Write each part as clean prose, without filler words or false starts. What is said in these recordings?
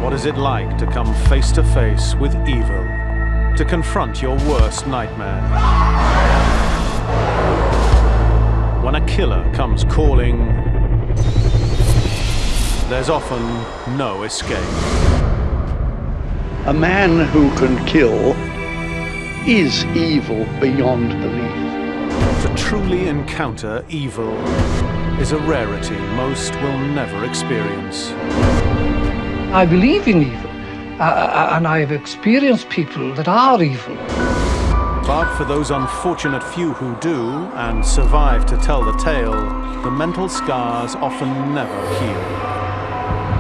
What is it like to come face to face with evil? To confront your worst nightmare? When a killer comes calling, there's often no escape. A man who can kill is evil beyond belief. To truly encounter evil is a rarity most will never experience. I believe in evil, and I've experienced people that are evil. But for those unfortunate few who do and survive to tell the tale, the mental scars often never heal.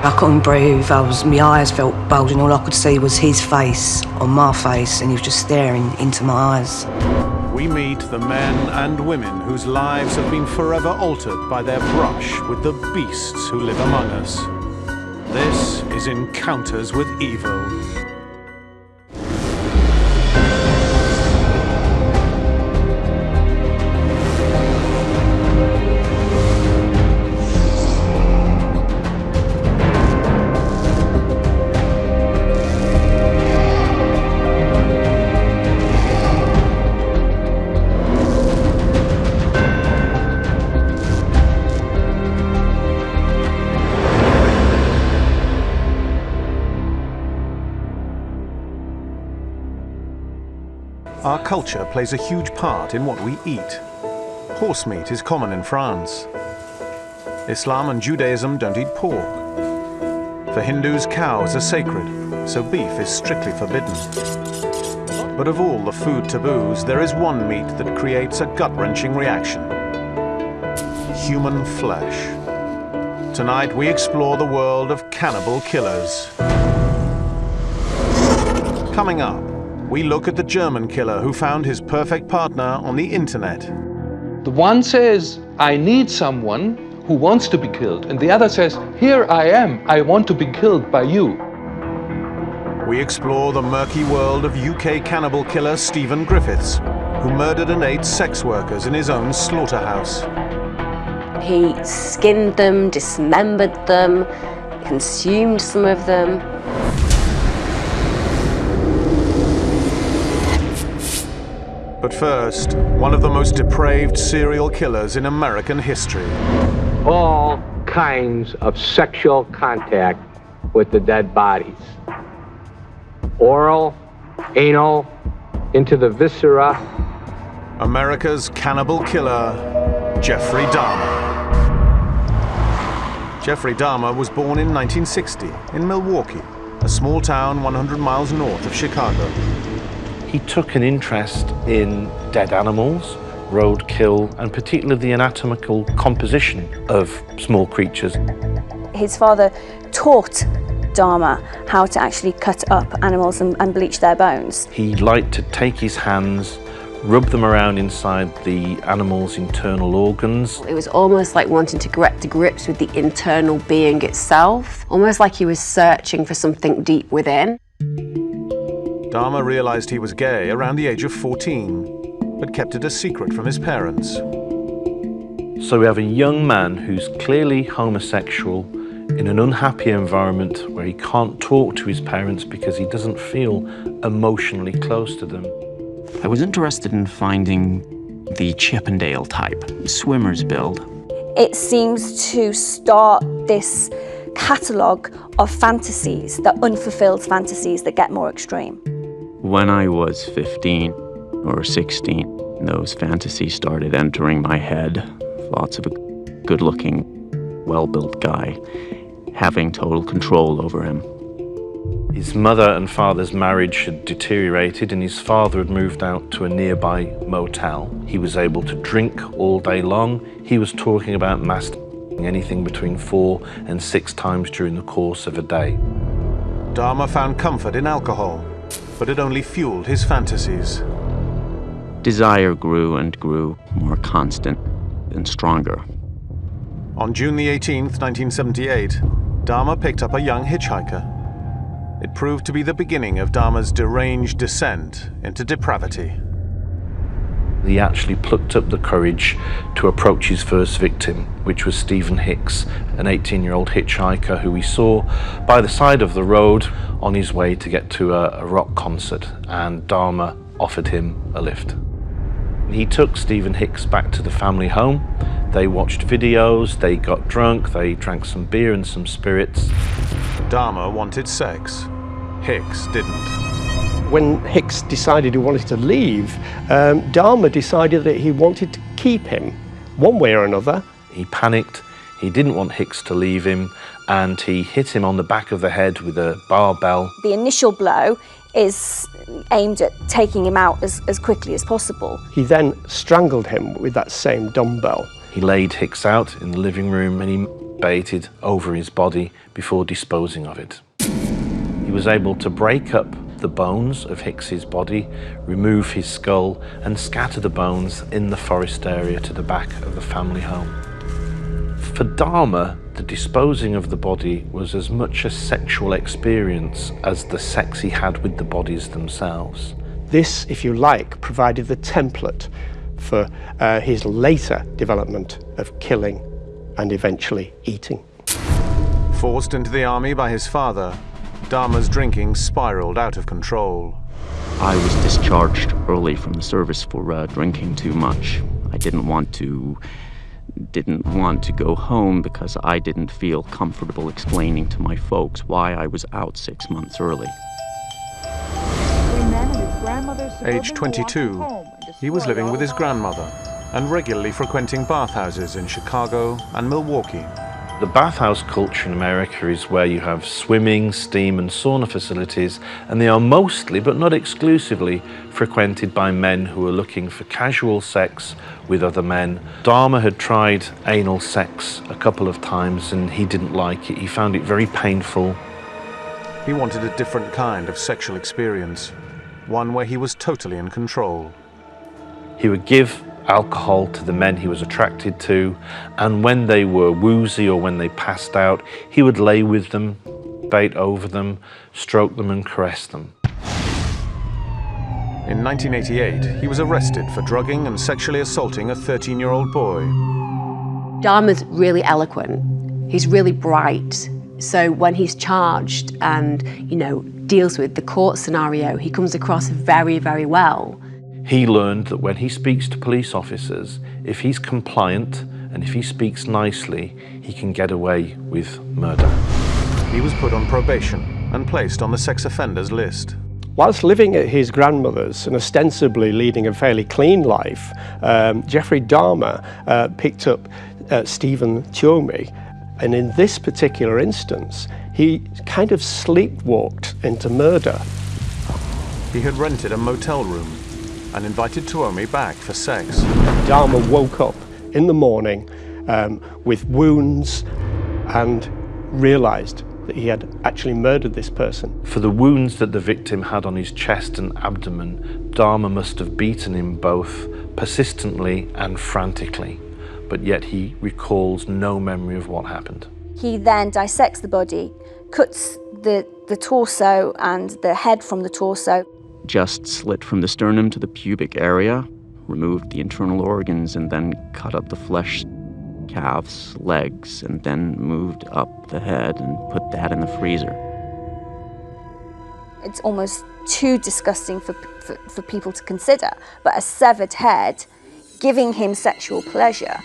I couldn't breathe, my eyes felt bulging, all I could see was his face on my face, and he was just staring into my eyes. We meet the men and women whose lives have been forever altered by their brush with the beasts who live among us. This is Encounters with Evil. Our culture plays a huge part in what we eat. Horse meat is common in France. Islam and Judaism don't eat pork. For Hindus, cows are sacred, so beef is strictly forbidden. But of all the food taboos, there is one meat that creates a gut-wrenching reaction. Human flesh. Tonight we explore the world of cannibal killers. Coming up, we look at the German killer who found his perfect partner on the internet. The one says, I need someone who wants to be killed, and the other says, here I am, I want to be killed by you. We explore the murky world of UK cannibal killer Stephen Griffiths, who murdered and ate sex workers in his own slaughterhouse. He skinned them, dismembered them, consumed some of them. But first, one of the most depraved serial killers in American history. All kinds of sexual contact with the dead bodies. Oral, anal, into the viscera. America's cannibal killer, Jeffrey Dahmer. Jeffrey Dahmer was born in 1960 in Milwaukee, a small town 100 miles north of Chicago. He took an interest in dead animals, roadkill, and particularly the anatomical composition of small creatures. His father taught Dahmer how to actually cut up animals and bleach their bones. He liked to take his hands, rub them around inside the animal's internal organs. It was almost like wanting to get to grips with the internal being itself, almost like he was searching for something deep within. Dahmer realized he was gay around the age of 14, but kept it a secret from his parents. So we have a young man who's clearly homosexual in an unhappy environment where he can't talk to his parents because he doesn't feel emotionally close to them. I was interested in finding the Chippendale type, swimmer's build. It seems to start this catalogue of fantasies, the unfulfilled fantasies that get more extreme. When I was 15 or 16, those fantasies started entering my head. Thoughts of a good-looking, well-built guy having total control over him. His mother and father's marriage had deteriorated and his father had moved out to a nearby motel. He was able to drink all day long. He was talking about masturbating anything between 4 and 6 times during the course of a day. Dahmer found comfort in alcohol, but it only fueled his fantasies. Desire grew and grew, more constant and stronger. On June the 18th, 1978, Dahmer picked up a young hitchhiker. It proved to be the beginning of Dahmer's deranged descent into depravity. He actually plucked up the courage to approach his first victim, which was Stephen Hicks, an 18-year-old hitchhiker who he saw by the side of the road on his way to get to a rock concert, and Dahmer offered him a lift. He took Stephen Hicks back to the family home. They watched videos, they got drunk, they drank some beer and some spirits. Dahmer wanted sex. Hicks didn't. When Hicks decided he wanted to leave, Dahmer decided that he wanted to keep him, one way or another. He panicked, he didn't want Hicks to leave him, and he hit him on the back of the head with a barbell. The initial blow is aimed at taking him out as quickly as possible. He then strangled him with that same dumbbell. He laid Hicks out in the living room and he baited over his body before disposing of it. He was able to break up the bones of Hicks's body, remove his skull, and scatter the bones in the forest area to the back of the family home. For Dahmer, the disposing of the body was as much a sexual experience as the sex he had with the bodies themselves. This, if you like, provided the template for his later development of killing and eventually eating. Forced into the army by his father, Dahmer's drinking spiraled out of control. I was discharged early from the service for drinking too much. I didn't want to go home because I didn't feel comfortable explaining to my folks why I was out 6 months early. Age 22, he was living with his grandmother and regularly frequenting bathhouses in Chicago and Milwaukee. The bathhouse culture in America is where you have swimming, steam and sauna facilities, and they are mostly, but not exclusively, frequented by men who are looking for casual sex with other men. Dahmer had tried anal sex a couple of times and he didn't like it. He found it very painful. He wanted a different kind of sexual experience, one where he was totally in control. He would give alcohol to the men he was attracted to, and when they were woozy or when they passed out, he would lay with them, bait over them, stroke them and caress them. In 1988, he was arrested for drugging and sexually assaulting a 13-year-old boy. Dahmer's really eloquent. He's really bright. So when he's charged and, deals with the court scenario, he comes across very, very well. He learned that when he speaks to police officers, if he's compliant and if he speaks nicely, he can get away with murder. He was put on probation and placed on the sex offenders list. Whilst living at his grandmother's and ostensibly leading a fairly clean life, Jeffrey Dahmer picked up Stephen Tuomi, and in this particular instance, he kind of sleepwalked into murder. He had rented a motel room and invited Tuomi back for sex. Dahmer woke up in the morning with wounds and realized that he had actually murdered this person. For the wounds that the victim had on his chest and abdomen, Dahmer must have beaten him both persistently and frantically, but yet he recalls no memory of what happened. He then dissects the body, cuts the torso and the head from the torso. Just slit from the sternum to the pubic area, removed the internal organs, and then cut up the flesh, calves, legs, and then moved up the head and put that in the freezer. It's almost too disgusting for people to consider, but a severed head giving him sexual pleasure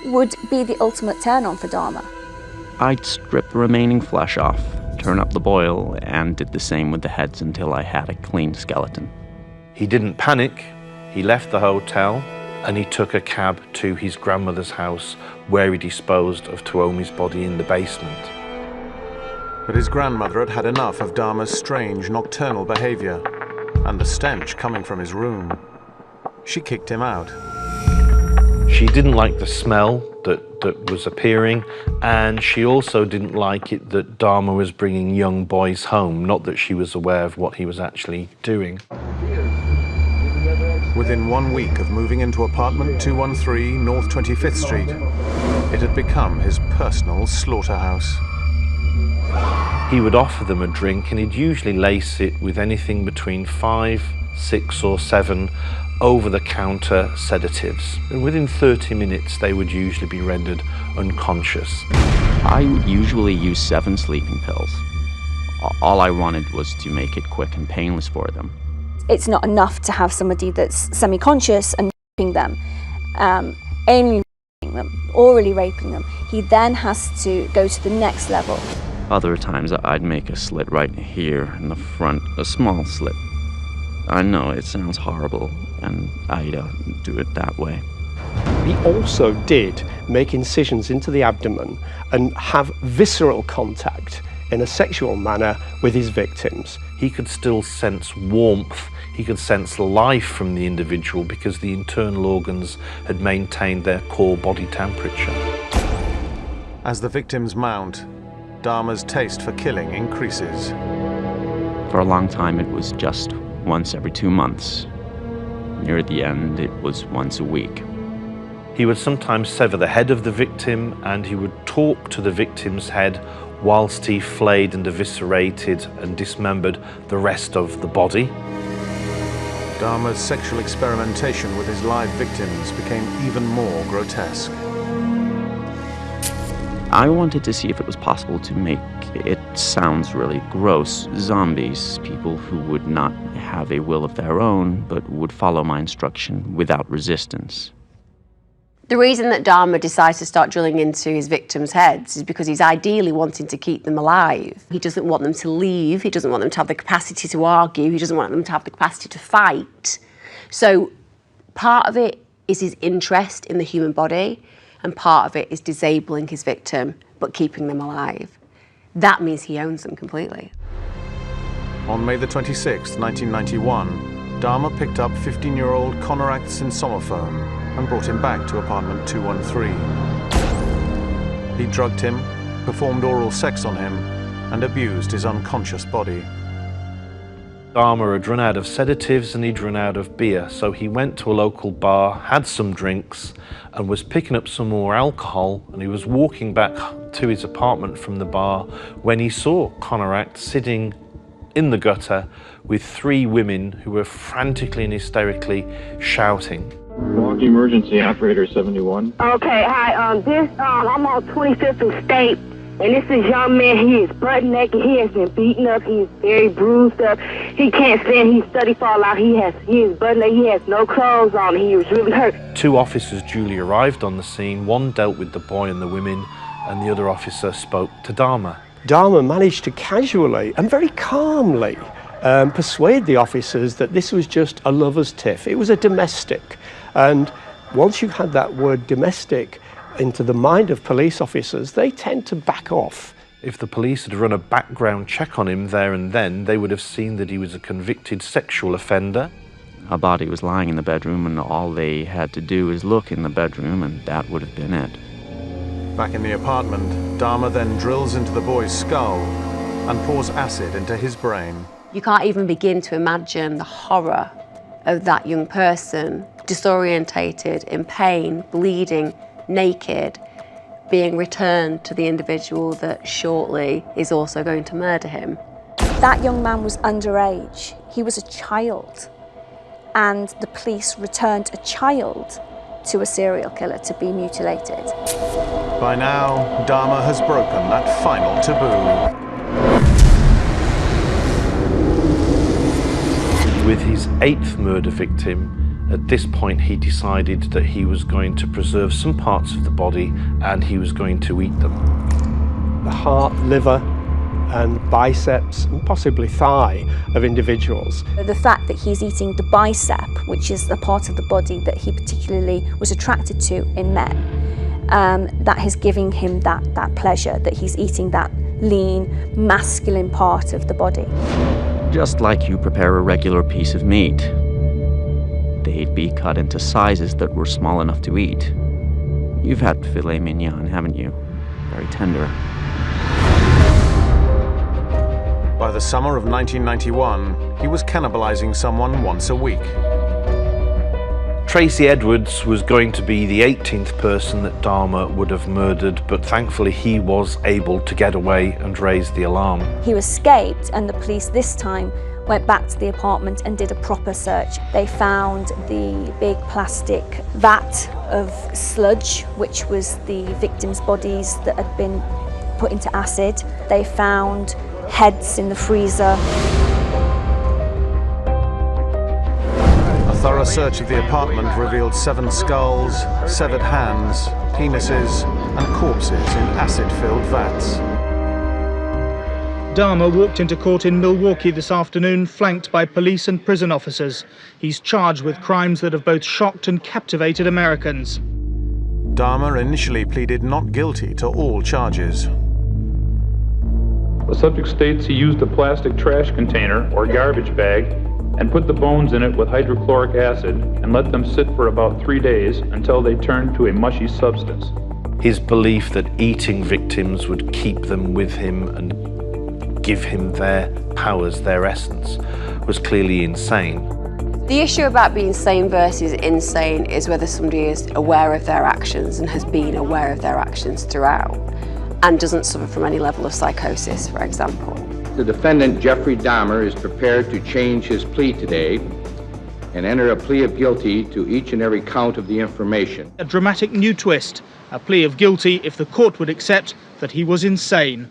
would be the ultimate turn-on for Dahmer. I'd strip the remaining flesh off, turn up the boil, and did the same with the heads until I had a clean skeleton. He didn't panic. He left the hotel and he took a cab to his grandmother's house where he disposed of Tuomi's body in the basement. But his grandmother had had enough of Dahmer's strange nocturnal behavior and the stench coming from his room. She kicked him out. She didn't like the smell that was appearing, and she also didn't like it that Dahmer was bringing young boys home, not that she was aware of what he was actually doing. Within 1 week of moving into apartment 213 North 25th Street, it had become his personal slaughterhouse. He would offer them a drink and he'd usually lace it with anything between 5, 6 or 7 over-the-counter sedatives. And within 30 minutes, they would usually be rendered unconscious. I would usually use 7 sleeping pills. All I wanted was to make it quick and painless for them. It's not enough to have somebody that's semi-conscious and raping them, anally raping them, orally raping them. He then has to go to the next level. Other times I'd make a slit right here in the front, a small slit. I know it sounds horrible, and I'd do it that way. He also did make incisions into the abdomen and have visceral contact in a sexual manner with his victims. He could still sense warmth, he could sense life from the individual because the internal organs had maintained their core body temperature. As the victims mount, Dahmer's taste for killing increases. For a long time it was just once every 2 months. Near the end it was once a week. He would sometimes sever the head of the victim, and he would talk to the victim's head whilst he flayed and eviscerated and dismembered the rest of the body. Dahmer's sexual experimentation with his live victims became even more grotesque. I wanted to see if it was possible to make, it sounds really gross, zombies, people who would not have a will of their own, but would follow my instruction without resistance. The reason that Dahmer decides to start drilling into his victims' heads is because he's ideally wanting to keep them alive. He doesn't want them to leave, he doesn't want them to have the capacity to argue, he doesn't want them to have the capacity to fight. So part of it is his interest in the human body, and part of it is disabling his victim, but keeping them alive. That means he owns them completely. On May the 26th, 1991, Dahmer picked up 15-year-old Connor Acts in Sommerfoam and brought him back to apartment 213. He drugged him, performed oral sex on him, and abused his unconscious body. Dahmer had run out of sedatives and he'd run out of beer, so he went to a local bar, had some drinks, and was picking up some more alcohol, and he was walking back to his apartment from the bar when he saw Connor Acts sitting in the gutter with 3 women who were frantically and hysterically shouting. Milwaukee Emergency Operator 71. Okay, hi, I'm on 25th and State, and this is young man. He is butt naked, he has been beaten up, he's very bruised up, he can't stand, he's study fall out, he is butt naked, he has no clothes on, he was really hurt. 2 officers duly arrived on the scene. One dealt with the boy and the women, and the other officer spoke to Dahmer. Dahmer managed to casually and very calmly persuade the officers that this was just a lover's tiff. It was a domestic. And once you had that word domestic into the mind of police officers, they tend to back off. If the police had run a background check on him there and then, they would have seen that he was a convicted sexual offender. A body was lying in the bedroom, and all they had to do is look in the bedroom, and that would have been it. Back in the apartment, Dahmer then drills into the boy's skull and pours acid into his brain. You can't even begin to imagine the horror of that young person, disorientated, in pain, bleeding, naked, being returned to the individual that shortly is also going to murder him. That young man was underage. He was a child. And the police returned a child to a serial killer to be mutilated. By now, Dahmer has broken that final taboo. With his 8th murder victim, at this point he decided that he was going to preserve some parts of the body and he was going to eat them. The heart, liver, and biceps, and possibly thigh of individuals. The fact that he's eating the bicep, which is the part of the body that he particularly was attracted to in men, that is giving him that pleasure, that he's eating that lean, masculine part of the body. Just like you prepare a regular piece of meat. They'd be cut into sizes that were small enough to eat. You've had filet mignon, haven't you? Very tender. By the summer of 1991, he was cannibalizing someone once a week. Tracy Edwards was going to be the 18th person that Dahmer would have murdered, but thankfully he was able to get away and raise the alarm. He escaped, and the police this time went back to the apartment and did a proper search. They found the big plastic vat of sludge, which was the victims' bodies that had been put into acid. They found heads in the freezer. A thorough search of the apartment revealed 7 skulls, severed hands, penises, and corpses in acid-filled vats. Dahmer walked into court in Milwaukee this afternoon, flanked by police and prison officers. He's charged with crimes that have both shocked and captivated Americans. Dahmer initially pleaded not guilty to all charges. The subject states he used a plastic trash container or garbage bag and put the bones in it with hydrochloric acid and let them sit for about 3 days until they turned to a mushy substance. His belief that eating victims would keep them with him and give him their powers, their essence, was clearly insane. The issue about being sane versus insane is whether somebody is aware of their actions and has been aware of their actions throughout and doesn't suffer from any level of psychosis, for example. The defendant, Jeffrey Dahmer, is prepared to change his plea today and enter a plea of guilty to each and every count of the information. A dramatic new twist, a plea of guilty if the court would accept that he was insane.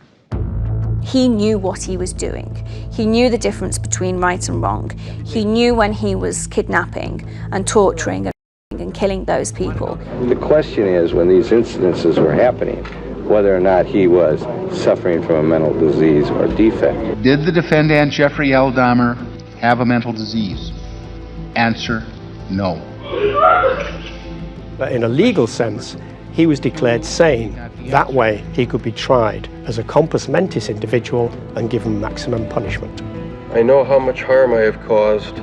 He knew what he was doing. He knew the difference between right and wrong. He knew when he was kidnapping and torturing and killing those people. The question is, when these incidences were happening, whether or not he was suffering from a mental disease or defect. Did the defendant, Jeffrey L. Dahmer, have a mental disease? Answer, no. But in a legal sense, he was declared sane. That way, he could be tried as a compos mentis individual and given maximum punishment. I know how much harm I have caused.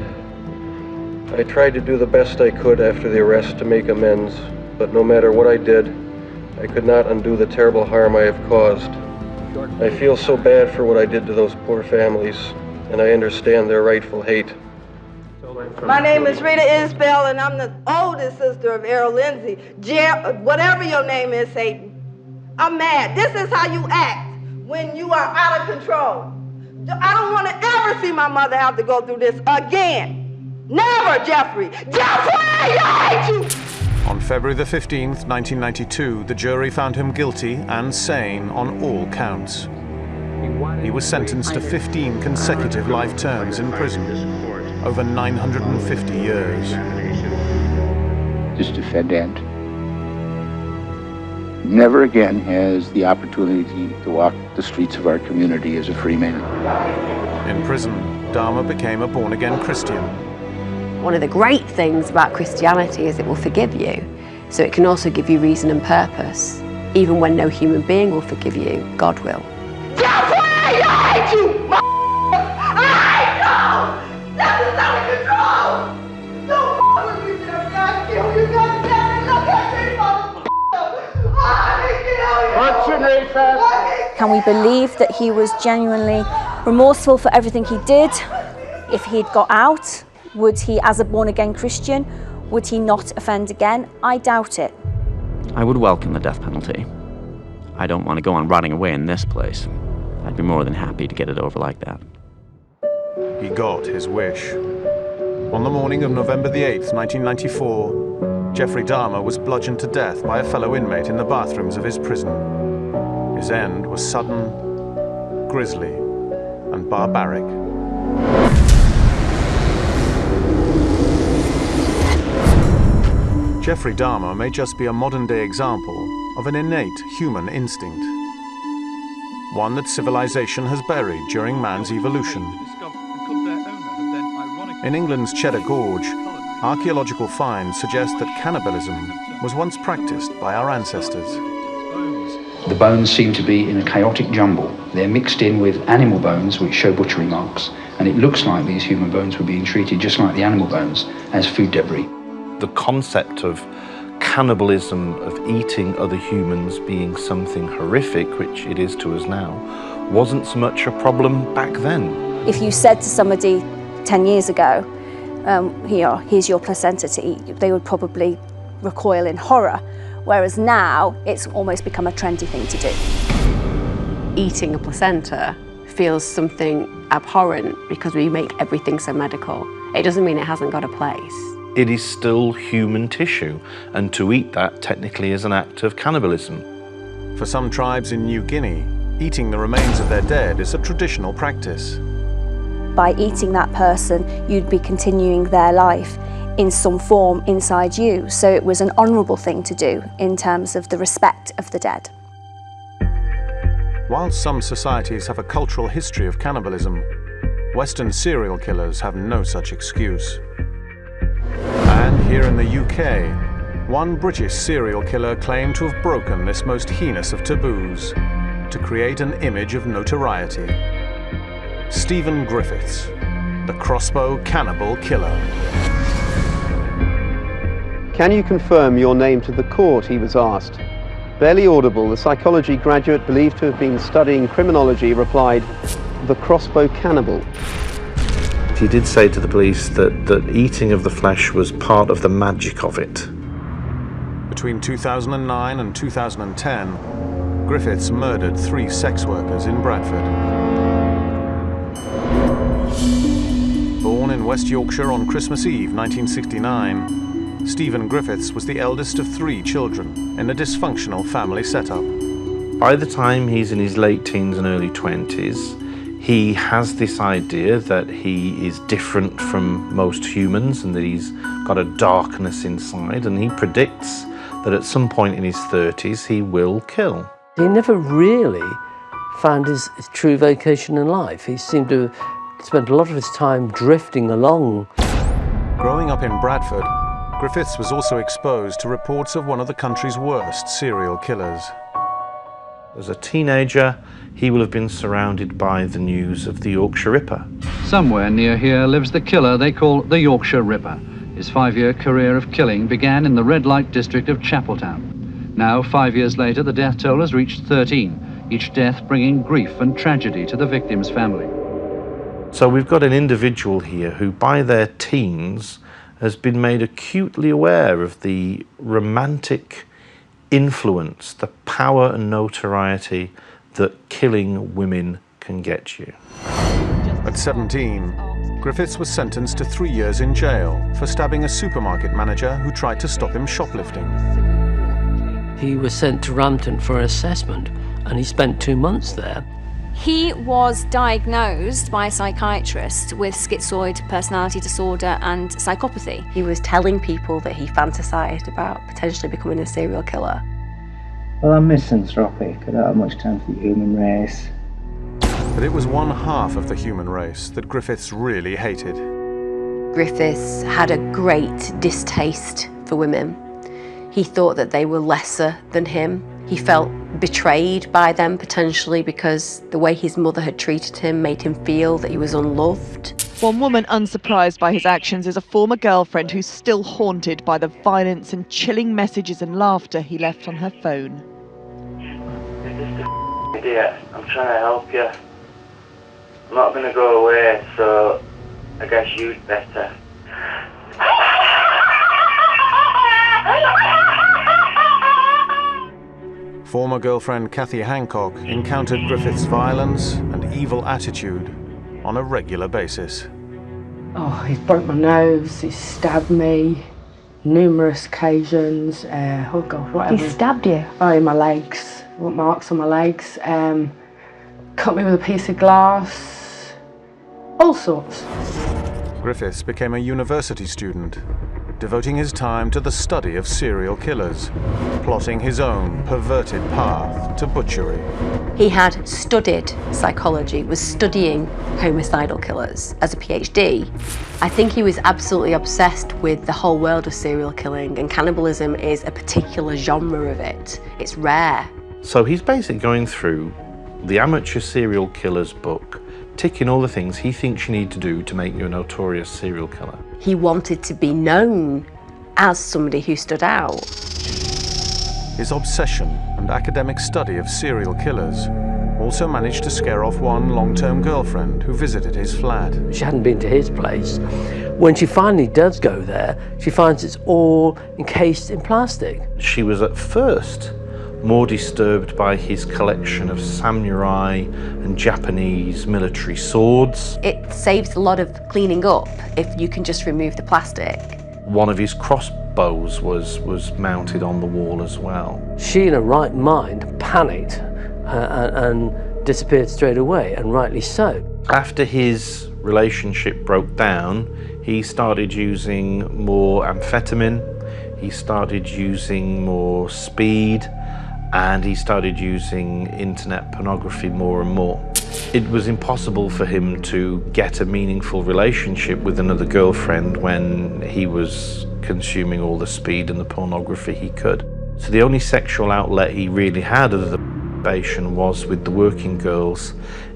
I tried to do the best I could after the arrest to make amends, but no matter what I did, I could not undo the terrible harm I have caused. I feel so bad for what I did to those poor families, and I understand their rightful hate. My name is Rita Isbell, and I'm the oldest sister of Errol Lindsay. Whatever your name is, Satan. I'm mad. This is how you act when you are out of control. I don't want to ever see my mother have to go through this again. Never, Jeffrey. Jeffrey, I hate you! On February the 15th, 1992, the jury found him guilty and sane on all counts. He was sentenced to 15 consecutive life terms in prison, over 950 years. This defendant never again has the opportunity to walk the streets of our community as a free man. In prison, Dahmer became a born-again Christian. One of the great things about Christianity is it will forgive you, so it can also give you reason and purpose. Even when no human being will forgive you, God will. Jeffrey, I hate you! I hate you! That is out of control! Don't with me, Jeffrey. I kill you. God damn it. Look at me, motherfucker. I kill you. Can we believe that he was genuinely remorseful for everything he did? If he'd got out, would he, as a born-again Christian, would he not offend again? I doubt it. I would welcome the death penalty. I don't want to go on rotting away in this place. I'd be more than happy to get it over like that. He got his wish. On the morning of November the 8th, 1994, Jeffrey Dahmer was bludgeoned to death by a fellow inmate in the bathrooms of his prison. His end was sudden, grisly, and barbaric. Jeffrey Dahmer may just be a modern-day example of an innate human instinct, one that civilization has buried during man's evolution. In England's Cheddar Gorge, archaeological finds suggest that cannibalism was once practiced by our ancestors. The bones seem to be in a chaotic jumble. They're mixed in with animal bones which show butchery marks, and it looks like these human bones were being treated just like the animal bones, as food debris. The concept of cannibalism, of eating other humans being something horrific, which it is to us now, wasn't so much a problem back then. If you said to somebody 10 years ago, here's your placenta to eat, they would probably recoil in horror, whereas now it's almost become a trendy thing to do. Eating a placenta feels something abhorrent because we make everything so medical. It doesn't mean it hasn't got a place. It is still human tissue, and to eat that technically is an act of cannibalism. For some tribes in New Guinea, eating the remains of their dead is a traditional practice. By eating that person, you'd be continuing their life in some form inside you. So it was an honourable thing to do in terms of the respect of the dead. While some societies have a cultural history of cannibalism, Western serial killers have no such excuse. And here in the UK, one British serial killer claimed to have broken this most heinous of taboos to create an image of notoriety. Stephen Griffiths, the Crossbow Killer. Can you confirm your name to the court, he was asked. Barely audible, the psychology graduate believed to have been studying criminology replied, the Crossbow Cannibal. He did say to the police that eating of the flesh was part of the magic of it. Between 2009 and 2010, Griffiths murdered 3 sex workers in Bradford. Born in West Yorkshire on Christmas Eve 1969, Stephen Griffiths was the eldest of 3 children in a dysfunctional family setup. By the time he's in his late teens and early 20s, he has this idea that he is different from most humans and that he's got a darkness inside, and he predicts that at some point in his 30s he will kill. He never really found his true vocation in life. He seemed to spend a lot of his time drifting along. Growing up in Bradford, Griffiths was also exposed to reports of one of the country's worst serial killers. As a teenager, he will have been surrounded by the news of the Yorkshire Ripper. Somewhere near here lives the killer they call the Yorkshire Ripper. His 5-year career of killing began in the red light district of Chapeltown. Now, 5 years later, the death toll has reached 13, each death bringing grief and tragedy to the victim's family. So we've got an individual here who, by their teens, has been made acutely aware of the romantic influence, the power and notoriety that killing women can get you. At 17, Griffiths was sentenced to 3 years in jail for stabbing a supermarket manager who tried to stop him shoplifting. He was sent to Rampton for an assessment, and he spent 2 months there. He was diagnosed by a psychiatrist with schizoid personality disorder and psychopathy. He was telling people that he fantasized about potentially becoming a serial killer. Well, I'm misanthropic. I don't have much time for the human race. But it was one half of the human race that Griffiths really hated. Griffiths had a great distaste for women. He thought that they were lesser than him. He felt betrayed by them potentially because the way his mother had treated him made him feel that he was unloved. One woman unsurprised by his actions is a former girlfriend who's still haunted by the violence and chilling messages and laughter he left on her phone. Idiot, I'm trying to help you. I'm not going to go away, so I guess you'd better. Former girlfriend Kathy Hancock encountered Griffiths' violence and evil attitude on a regular basis. Oh, he's broke my nose, he's stabbed me numerous occasions. Oh God, whatever. He stabbed you? Oh, in my legs, marks on my legs. Cut me with a piece of glass, all sorts. Griffiths became a university student, devoting his time to the study of serial killers, plotting his own perverted path to butchery. He had studied psychology, was studying homicidal killers as a PhD. I think he was absolutely obsessed with the whole world of serial killing, and cannibalism is a particular genre of it. It's rare. So he's basically going through the amateur serial killer's book, ticking all the things he thinks you need to do to make you a notorious serial killer. He wanted to be known as somebody who stood out. His obsession and academic study of serial killers also managed to scare off one long-term girlfriend who visited his flat. She hadn't been to his place. When she finally does go there, she finds it's all encased in plastic. She was at first more disturbed by his collection of samurai and Japanese military swords. It saves a lot of cleaning up if you can just remove the plastic. One of his crossbows was mounted on the wall as well. She, in her right mind, panicked and disappeared straight away, and rightly so. After his relationship broke down, he started using more amphetamine, he started using more speed, and he started using internet pornography more and more. It was impossible for him to get a meaningful relationship with another girlfriend when he was consuming all the speed and the pornography he could. So the only sexual outlet he really had other than masturbation was with the working girls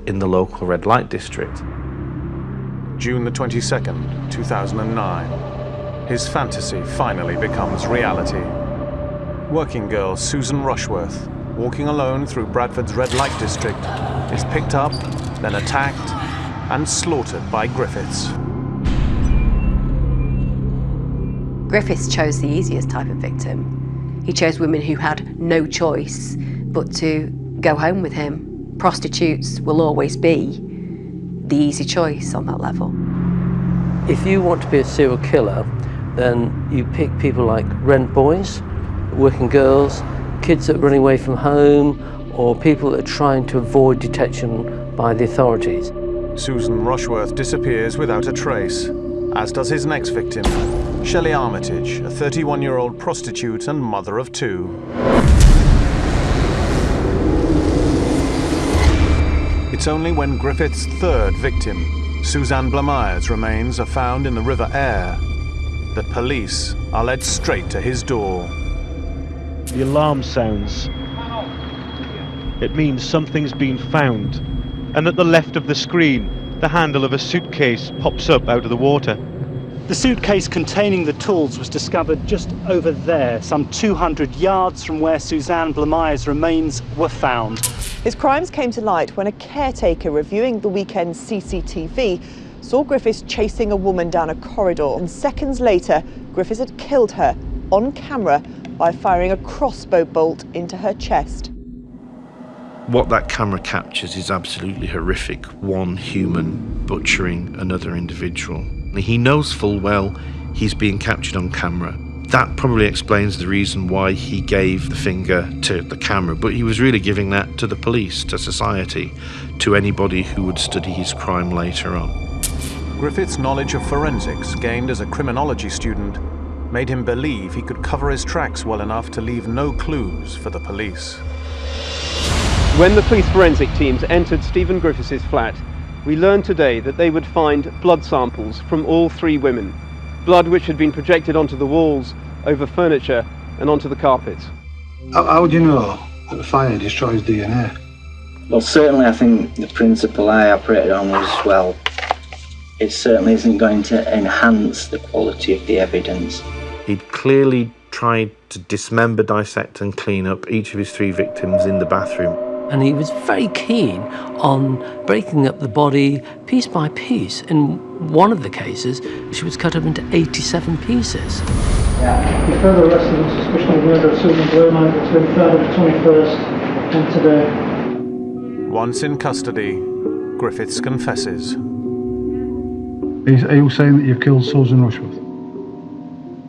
in the local red light district. June the 22nd, 2009. His fantasy finally becomes reality. Working girl Susan Rushworth, walking alone through Bradford's red light district, is picked up, then attacked, and slaughtered by Griffiths. Griffiths chose the easiest type of victim. He chose women who had no choice but to go home with him. Prostitutes will always be the easy choice on that level. If you want to be a serial killer, then you pick people like rent boys, working girls, kids that are running away from home, or people that are trying to avoid detection by the authorities. Susan Rushworth disappears without a trace, as does his next victim, Shelley Armitage, a 31-year-old prostitute and mother of two. It's only when Griffith's third victim, Suzanne Blameyre's remains, are found in the River Aire that police are led straight to his door. The alarm sounds. It means something's been found. And at the left of the screen, the handle of a suitcase pops up out of the water. The suitcase containing the tools was discovered just over there, some 200 yards from where Suzanne Blameyre's remains were found. His crimes came to light when a caretaker reviewing the weekend's CCTV saw Griffiths chasing a woman down a corridor, and seconds later, Griffiths had killed her on camera by firing a crossbow bolt into her chest. What that camera captures is absolutely horrific. One human butchering another individual. He knows full well he's being captured on camera. That probably explains the reason why he gave the finger to the camera, but he was really giving that to the police, to society, to anybody who would study his crime later on. Griffith's knowledge of forensics, gained as a criminology student, made him believe he could cover his tracks well enough to leave no clues for the police. When the police forensic teams entered Stephen Griffiths' flat, we learned today that they would find blood samples from all three women. Blood which had been projected onto the walls, over furniture, and onto the carpets. How do you know that the fire destroys DNA? Well, certainly I think the principle I operated on was, well, it certainly isn't going to enhance the quality of the evidence. He'd clearly tried to dismember, dissect and clean up each of his three victims in the bathroom. And he was very keen on breaking up the body piece by piece. In one of the cases, she was cut up into 87 pieces. The further arrested on suspicion of murder of Susan Blameyre between Friday the 21st and today. Once in custody, Griffiths confesses. Are you saying that you've killed Susan Rushworth?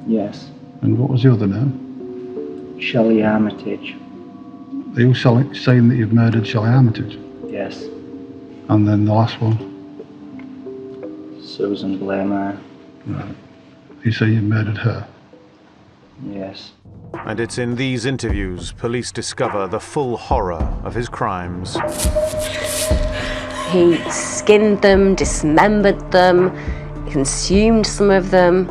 Yes. And what was the other name? Shelley Armitage. Are you saying that you've murdered Shelley Armitage? Yes. And then the last one? Susan Blameyre. Right. You say you murdered her? Yes. And it's in these interviews police discover the full horror of his crimes. He skinned them, dismembered them, consumed some of them.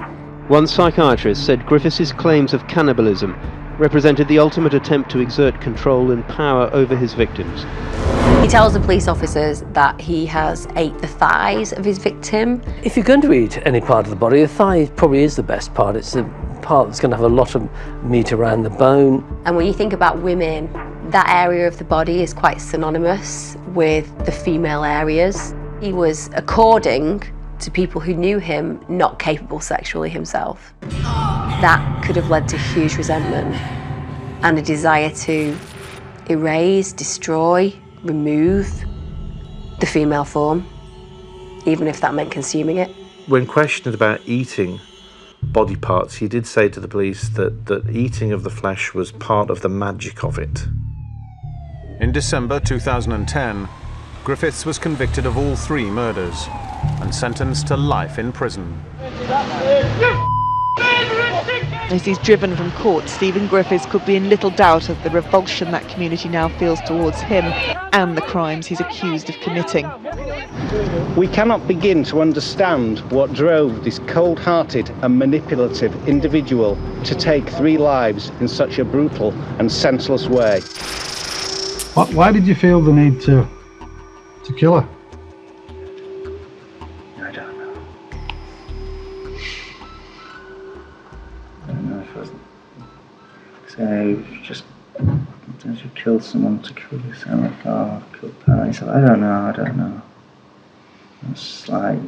One psychiatrist said Griffiths' claims of cannibalism represented the ultimate attempt to exert control and power over his victims. He tells the police officers that he has ate the thighs of his victim. If you're going to eat any part of the body, the thigh probably is the best part. It's the part that's going to have a lot of meat around the bone. And when you think about women, that area of the body is quite synonymous with the female areas. He was, according to people who knew him, not capable sexually himself. That could have led to huge resentment and a desire to erase, destroy, remove the female form, even if that meant consuming it. When questioned about eating body parts, he did say to the police that eating of the flesh was part of the magic of it. In December 2010, Griffiths was convicted of all 3 murders and sentenced to life in prison. As he's driven from court, Stephen Griffiths could be in little doubt of the revulsion that community now feels towards him and the crimes he's accused of committing. We cannot begin to understand what drove this cold-hearted and manipulative individual to take 3 lives in such a brutal and senseless way. Why did you feel the need to kill her? I don't know. I don't know if I was... So, just... Sometimes you kill someone to kill yourself, or kill parents. I don't know. It's like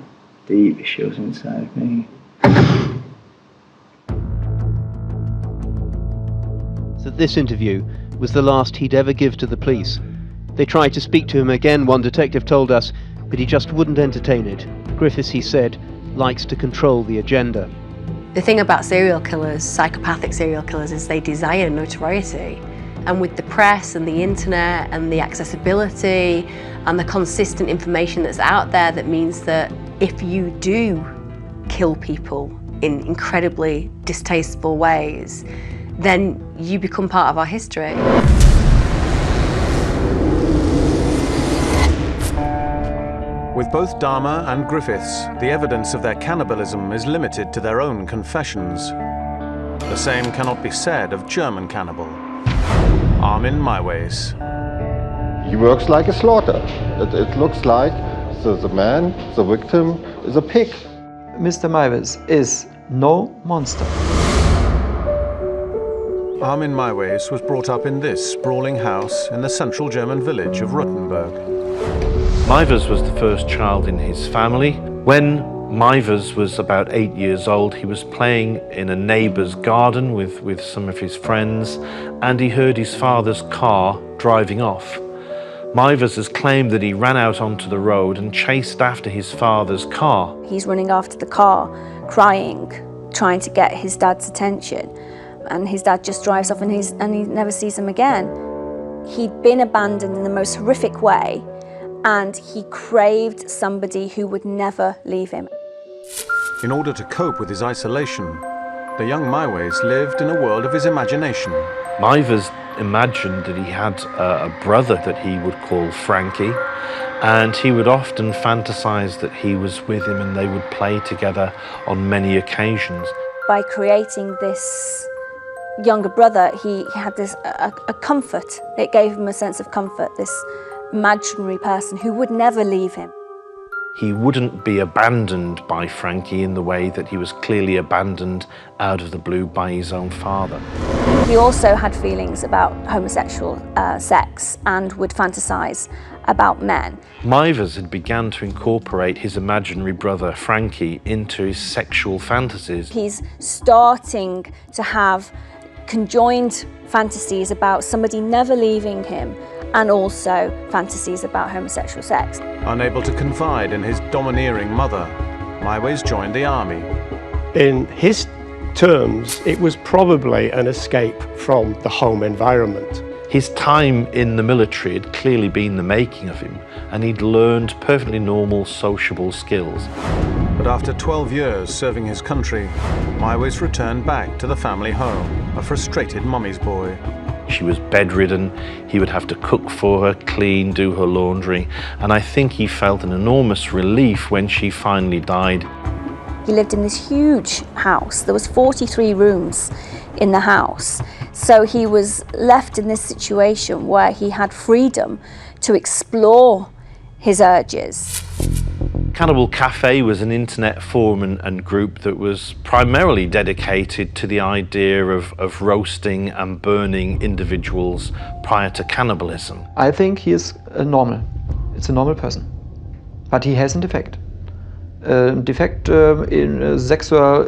deep issues inside me. So this interview was the last he'd ever give to the police. They tried to speak to him again, one detective told us, but he just wouldn't entertain it. Griffiths, he said, likes to control the agenda. The thing about serial killers, psychopathic serial killers, is they desire notoriety. And with the press and the internet and the accessibility and the consistent information that's out there, that means that if you do kill people in incredibly distasteful ways, then you become part of our history. With both Dahmer and Griffiths, the evidence of their cannibalism is limited to their own confessions. The same cannot be said of German cannibal Armin Meiwes. He works like a slaughter. It looks like the man, the victim, is a pig. Mr. Meiwes is no monster. Armin Meiwes was brought up in this sprawling house in the central German village of Rottenburg. Meiwes was the first child in his family. When Meiwes was about 8 years old, he was playing in a neighbour's garden with some of his friends, and he heard his father's car driving off. Meiwes has claimed that he ran out onto the road and chased after his father's car. He's running after the car, crying, trying to get his dad's attention. And his dad just drives off and he never sees him again. He'd been abandoned in the most horrific way, and he craved somebody who would never leave him. In order to cope with his isolation, the young Meiwes lived in a world of his imagination. Meiwes imagined that he had a brother that he would call Frankie, and he would often fantasize that he was with him and they would play together on many occasions. By creating this younger brother, he had this a comfort. It gave him a sense of comfort, this imaginary person who would never leave him. He wouldn't be abandoned by Frankie in the way that he was clearly abandoned out of the blue by his own father. He also had feelings about homosexual sex and would fantasize about men. Meiwes had begun to incorporate his imaginary brother Frankie into his sexual fantasies. He's starting to have conjoined fantasies about somebody never leaving him, and also fantasies about homosexual sex. Unable to confide in his domineering mother, Meiwes joined the army. In his terms, it was probably an escape from the home environment. His time in the military had clearly been the making of him, and he'd learned perfectly normal sociable skills. But after 12 years serving his country, Meiwes returned back to the family home, a frustrated mummy's boy. She was bedridden, he would have to cook for her, clean, do her laundry, and I think he felt an enormous relief when she finally died. He lived in this huge house. There was 43 rooms in the house. So he was left in this situation where he had freedom to explore his urges. Cannibal Cafe was an internet forum and group that was primarily dedicated to the idea of roasting and burning individuals prior to cannibalism. I think he is normal. It's a normal person. But he has a defect. Defect in a sexual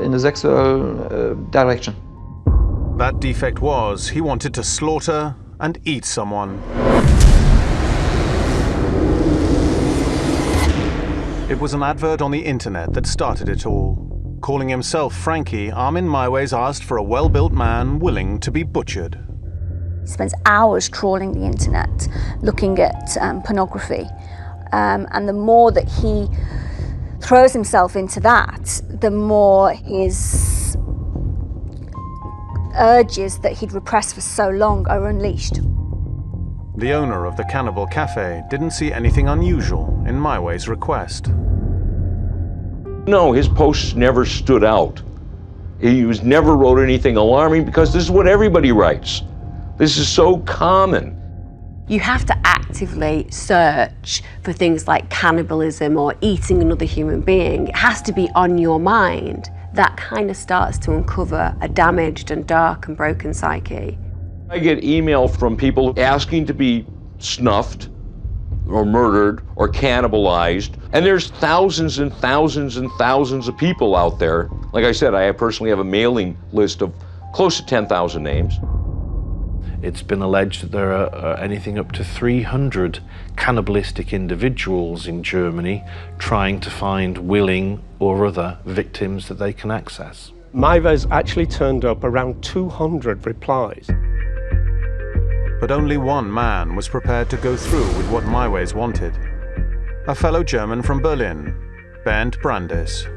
direction. That defect was he wanted to slaughter and eat someone. It was an advert on the internet that started it all. Calling himself Frankie, Armin Meiwes asked for a well-built man willing to be butchered. He spends hours trawling the internet, looking at pornography. And the more that he throws himself into that, the more his urges that he'd repressed for so long are unleashed. The owner of the Cannibal Cafe didn't see anything unusual in Meiwes' request. No, his posts never stood out. He never wrote anything alarming because this is what everybody writes. This is so common. You have to actively search for things like cannibalism or eating another human being. It has to be on your mind. That kind of starts to uncover a damaged and dark and broken psyche. I get email from people asking to be snuffed or murdered or cannibalized, and there's thousands and thousands and thousands of people out there. Like I said, I personally have a mailing list of close to 10,000 names. It's been alleged that there are anything up to 300 cannibalistic individuals in Germany trying to find willing or other victims that they can access. Meiwes actually turned up around 200 replies. But only one man was prepared to go through with what Meiwes wanted. A fellow German from Berlin, Bernd Brandes.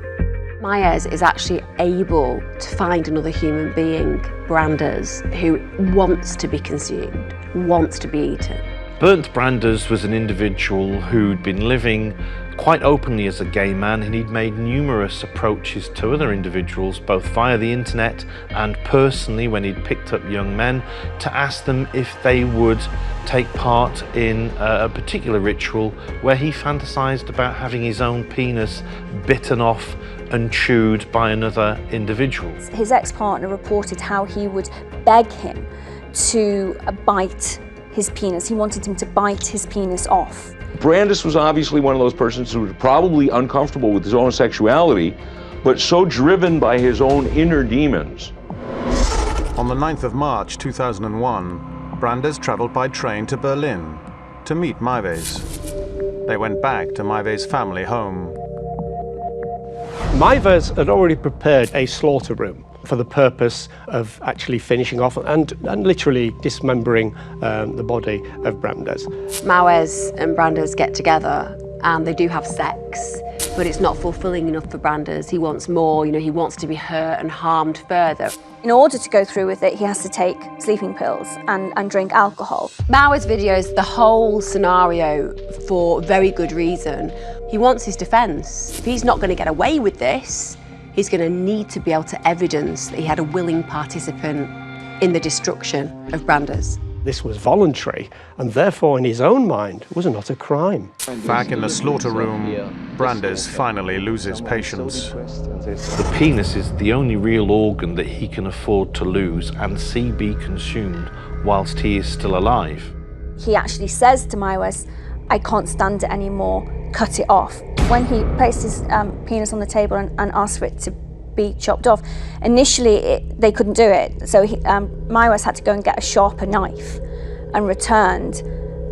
Meiwes is actually able to find another human being, Brandes, who wants to be consumed, wants to be eaten. Bernd Brandes was an individual who'd been living quite openly as a gay man, and he'd made numerous approaches to other individuals, both via the internet and personally when he'd picked up young men, to ask them if they would take part in a particular ritual where he fantasized about having his own penis bitten off and chewed by another individual. His ex-partner reported how he would beg him to bite his penis. He wanted him to bite his penis off. Brandes was obviously one of those persons who was probably uncomfortable with his own sexuality, but so driven by his own inner demons. On the 9th of March 2001, Brandes traveled by train to Berlin to meet Meiwes. They went back to Meiwes' family home. Meiwes had already prepared a slaughter room for the purpose of actually finishing off and literally dismembering the body of Brandes. Meiwes and Brandes get together and they do have sex, but it's not fulfilling enough for Brandes. He wants more, he wants to be hurt and harmed further. In order to go through with it, he has to take sleeping pills and drink alcohol. Meiwes videos the whole scenario for very good reason. He wants his defense. If he's not going to get away with this, he's going to need to be able to evidence that he had a willing participant in the destruction of Brandes. This was voluntary, and therefore in his own mind was not a crime. Back in the slaughter room, Brandes finally loses patience. The penis is the only real organ that he can afford to lose and see be consumed whilst he is still alive. He actually says to Meiwes, "I can't stand it anymore, cut it off." When he placed his penis on the table and asked for it to be chopped off, initially they couldn't do it. So Meiwes had to go and get a sharper knife and returned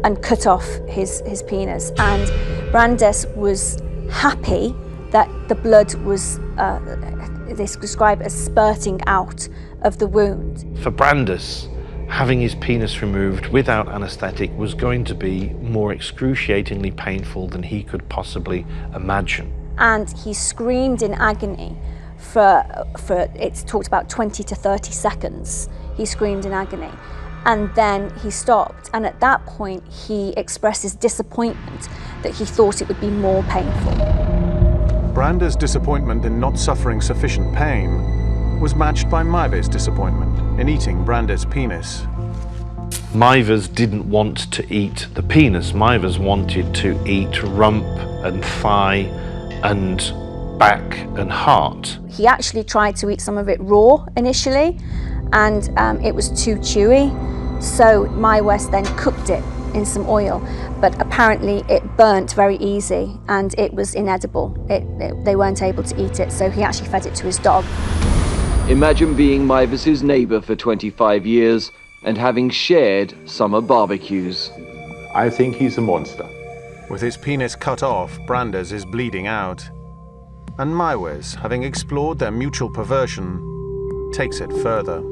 and cut off his penis. And Brandes was happy that the blood was, they describe as spurting out of the wound. For Brandes, having his penis removed without anaesthetic was going to be more excruciatingly painful than he could possibly imagine. And he screamed in agony for it's talked about 20 to 30 seconds. He screamed in agony. And then he stopped. And at that point, he expresses disappointment that he thought it would be more painful. Brandes' disappointment in not suffering sufficient pain was matched by Meiwes' disappointment in eating Brandes' penis. Meiwes didn't want to eat the penis. Meiwes wanted to eat rump and thigh and back and heart. He actually tried to eat some of it raw initially, and it was too chewy. So Meiwes then cooked it in some oil, but apparently it burnt very easy and it was inedible. They weren't able to eat it, so he actually fed it to his dog. Imagine being Meiwes' neighbour for 25 years and having shared summer barbecues. I think he's a monster. With his penis cut off, Brandes is bleeding out. And Meiwes, having explored their mutual perversion, takes it further.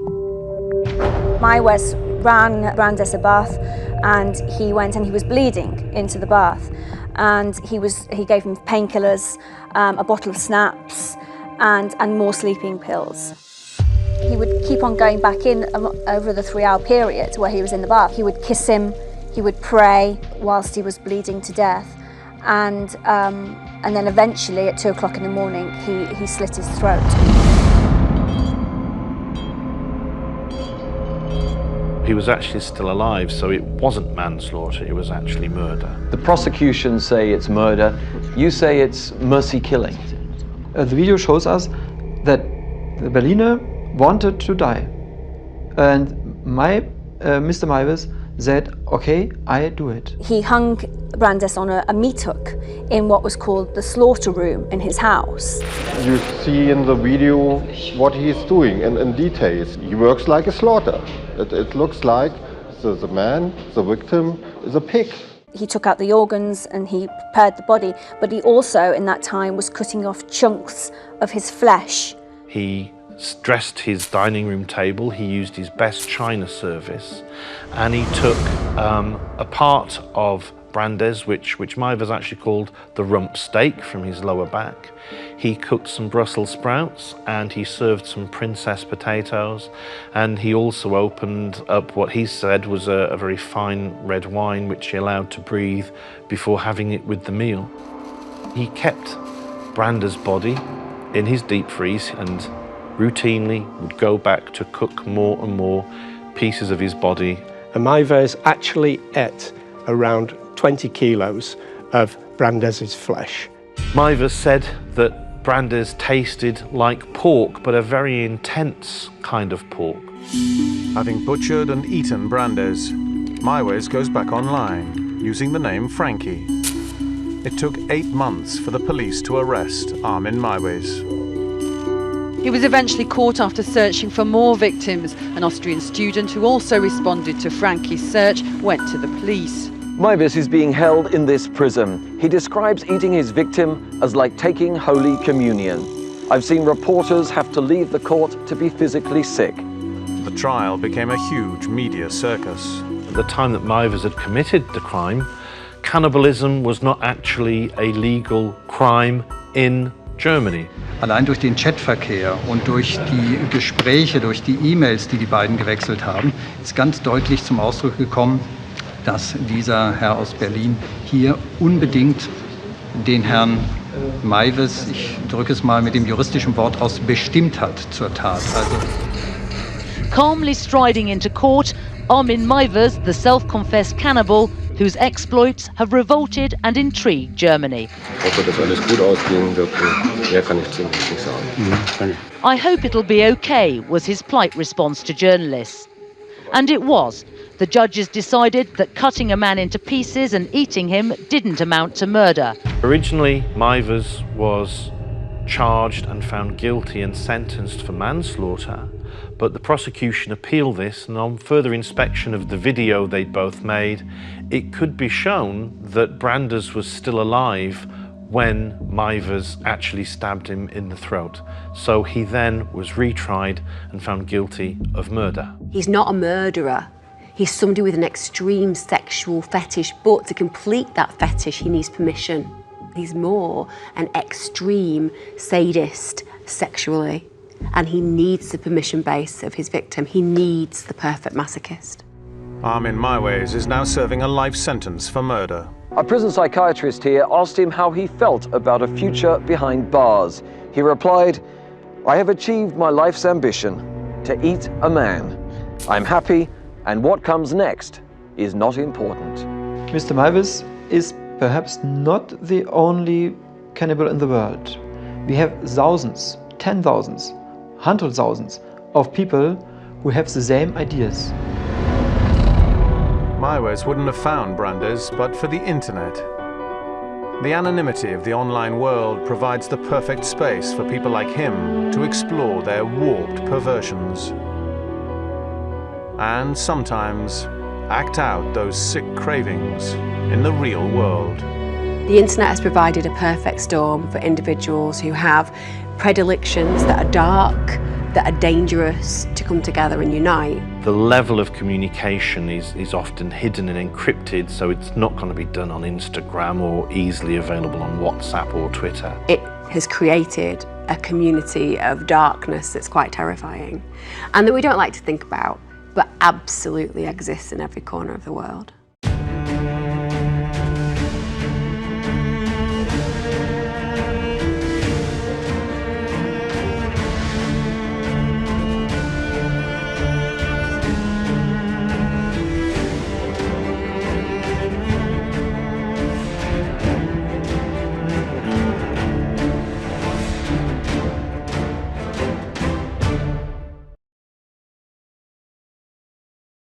Meiwes ran Brandes a bath, and he went and he was bleeding into the bath. And he gave him painkillers, a bottle of snaps, and more sleeping pills. He would keep on going back in over the 3-hour period where he was in the bath. He would kiss him, he would pray whilst he was bleeding to death. And then eventually at 2 o'clock in the morning, he slit his throat. He was actually still alive, so it wasn't manslaughter, it was actually murder. The prosecution say it's murder. You say it's mercy killing. The video shows us that the Berliner wanted to die. And Mr. Meiwes said, okay, I do it. He hung Brandes on a meat hook in what was called the slaughter room in his house. You see in the video what he's doing in details. He works like a slaughter. It looks like the man, the victim, is a pig. He took out the organs and he prepared the body, but he also, in that time, was cutting off chunks of his flesh. He dressed his dining room table, he used his best china service, and he took a part of Brandes, which Meiwes actually called the rump steak from his lower back. He cooked some Brussels sprouts and he served some princess potatoes, and he also opened up what he said was a very fine red wine which he allowed to breathe before having it with the meal. He kept Brandes' body in his deep freeze and routinely would go back to cook more and more pieces of his body. And Meiwes actually ate around 20 kilos of Brandes' flesh. Meiwes said that Brandes tasted like pork, but a very intense kind of pork. Having butchered and eaten Brandes, Meiwes goes back online, using the name Frankie. It took 8 months for the police to arrest Armin Meiwes. He was eventually caught after searching for more victims. An Austrian student who also responded to Frankie's search went to the police. Meiwes is being held in this prison. He describes eating his victim as like taking Holy Communion. I've seen reporters have to leave the court to be physically sick. The trial became a huge media circus. At the time that Meiwes had committed the crime, cannibalism was not actually a legal crime in Germany. Allein durch den Chatverkehr und durch die Gespräche, durch die E-Mails, die die beiden gewechselt haben, ist ganz deutlich zum Ausdruck gekommen, dass dieser Herr aus Berlin hier unbedingt den Herrn Meiwes, ich drücke es mal mit dem juristischen Wort aus, bestimmt hat zur Tat. Calmly striding into court, Armin Meiwes, the self-confessed cannibal, whose exploits have revolted and intrigued Germany. I hope it'll be okay, was his polite response to journalists. And it was. The judges decided that cutting a man into pieces and eating him didn't amount to murder. Originally, Meiwes was charged and found guilty and sentenced for manslaughter, but the prosecution appealed this, and on further inspection of the video they'd both made, it could be shown that Brandes was still alive when Meiwes actually stabbed him in the throat. So he then was retried and found guilty of murder. He's not a murderer. He's somebody with an extreme sexual fetish, but to complete that fetish, he needs permission. He's more an extreme sadist sexually, and he needs the permission base of his victim. He needs the perfect masochist. Armin Meiwes is now serving a life sentence for murder. A prison psychiatrist here asked him how he felt about a future behind bars. He replied, "I have achieved my life's ambition, to eat a man. I'm happy, and what comes next is not important." Mr. Meiwes is perhaps not the only cannibal in the world. We have thousands, 10,000s, 100,000s of people who have the same ideas. Meiwes wouldn't have found Brandes but for the internet. The anonymity of the online world provides the perfect space for people like him to explore their warped perversions. and sometimes act out those sick cravings in the real world. The internet has provided a perfect storm for individuals who have predilections that are dark, that are dangerous, to come together and unite. The level of communication is often hidden and encrypted, so it's not going to be done on Instagram or easily available on WhatsApp or Twitter. It has created a community of darkness that's quite terrifying, and that we don't like to think about, but absolutely exists in every corner of the world.